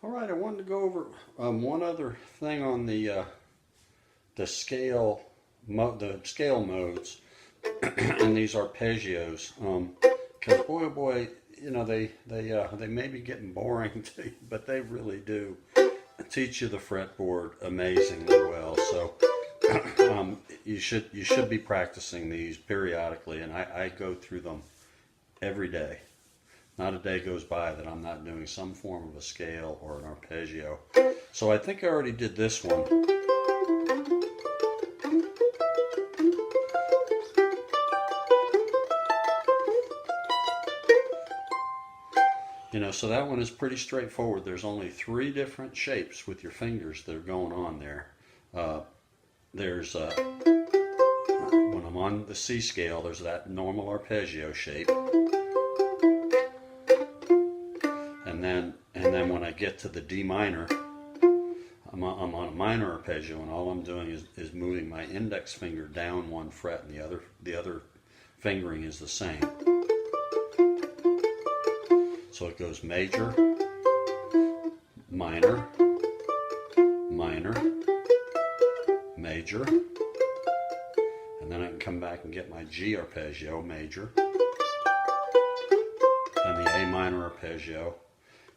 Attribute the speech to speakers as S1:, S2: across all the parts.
S1: All right, I wanted to go over one other thing on the scale the scale modes and these arpeggios. Because boy, oh boy, you know they may be getting boring to you, but they really do teach you the fretboard amazingly well. So you should be practicing these periodically, and I go through them every day. Not a day goes by that I'm not doing some form of a scale or an arpeggio. So I think I already did this one. You know, so that one is pretty straightforward. There's only 3 different shapes with your fingers that are going on there. There's when I'm on the C scale, there's that normal arpeggio shape. And then when I get to the D minor, I'm on a minor arpeggio, and all I'm doing is moving my index finger down 1 fret, and the other fingering is the same. So it goes major, minor, minor, major, and then I can come back and get my G arpeggio, major, and the A minor arpeggio.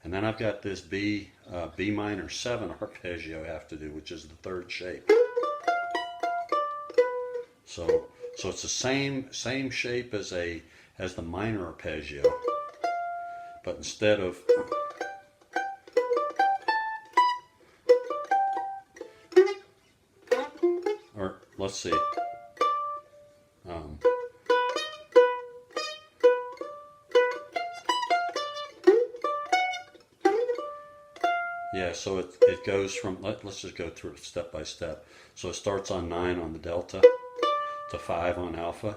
S1: And then I've got this B minor 7 arpeggio I have to do, which is the 3rd shape. So it's the same shape as the minor arpeggio, but instead of or let's see. Yeah, so it goes from, let's just go through it step by step. So it starts on 9 on the delta, to 5 on alpha,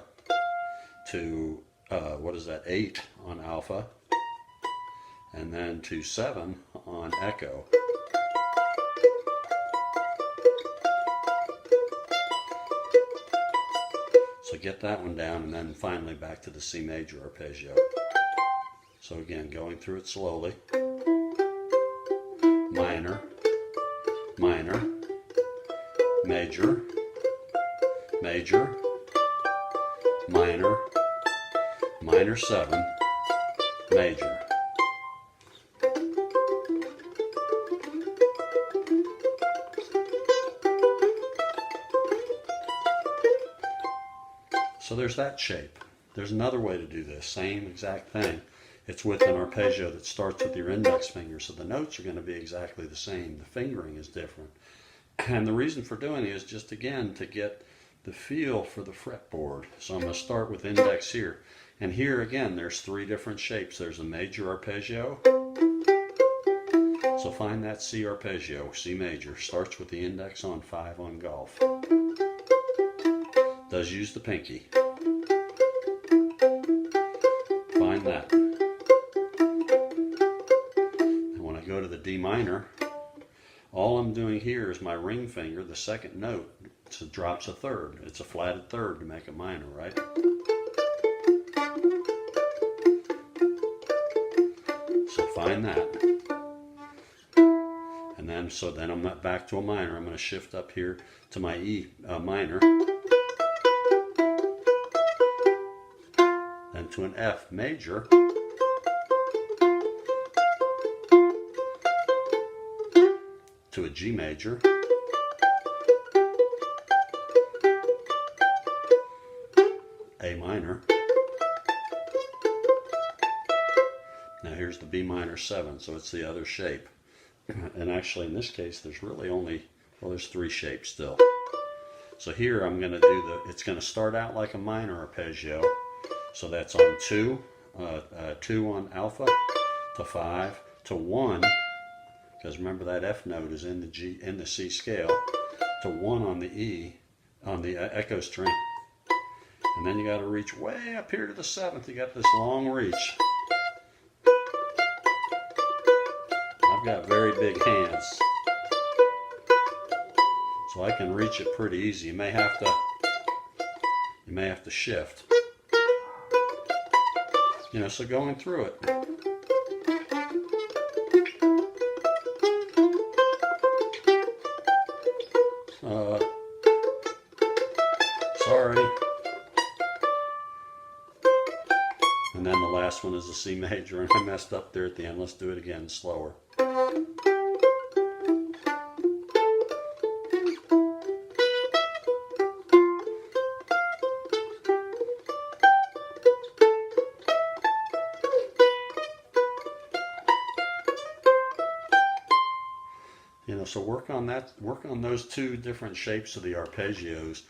S1: to, 8 on alpha, and then to 7 on echo. So get that one down, and then finally back to the C major arpeggio. So again, going through it slowly. Minor, minor, major, major, minor, minor 7, major. So there's that shape. There's another way to do this, same exact thing. It's with an arpeggio that starts with your index finger, so the notes are going to be exactly the same. The fingering is different. And the reason for doing it is just, again, to get the feel for the fretboard. So I'm going to start with index here. And here, again, there's 3 different shapes. There's a major arpeggio. So find that C arpeggio, C major. Starts with the index on 5 on golf. Does use the pinky. Find that. Go to the D minor, all I'm doing here is my ring finger, the 2nd note, so drops a 3rd. It's a flatted 3rd to make a minor, right? So find that. And then, so then I'm not back to a minor. I'm going to shift up here to my E minor. Then to an F major. To a G major, A minor. Now here's the B minor 7, so it's the other shape. And actually in this case there's really only, well, there's 3 shapes still. So here I'm going to do it's going to start out like a minor arpeggio. So that's on 2, 2 on alpha, to 5, to 1. Because remember that F note is in the C scale, to 1 on the E, on the echo string, and then you got to reach way up here to the 7th. You got this long reach. I've got very big hands, so I can reach it pretty easy. You may have to shift. You know, so going through it. last one is a C major, and I messed up there at the end. Let's do it again, slower. You know, so work on that, work on those two different shapes of the arpeggios.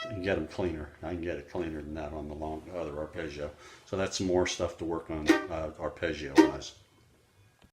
S1: You can get them cleaner. I can get it cleaner than that on the other arpeggio. So that's some more stuff to work on arpeggio wise.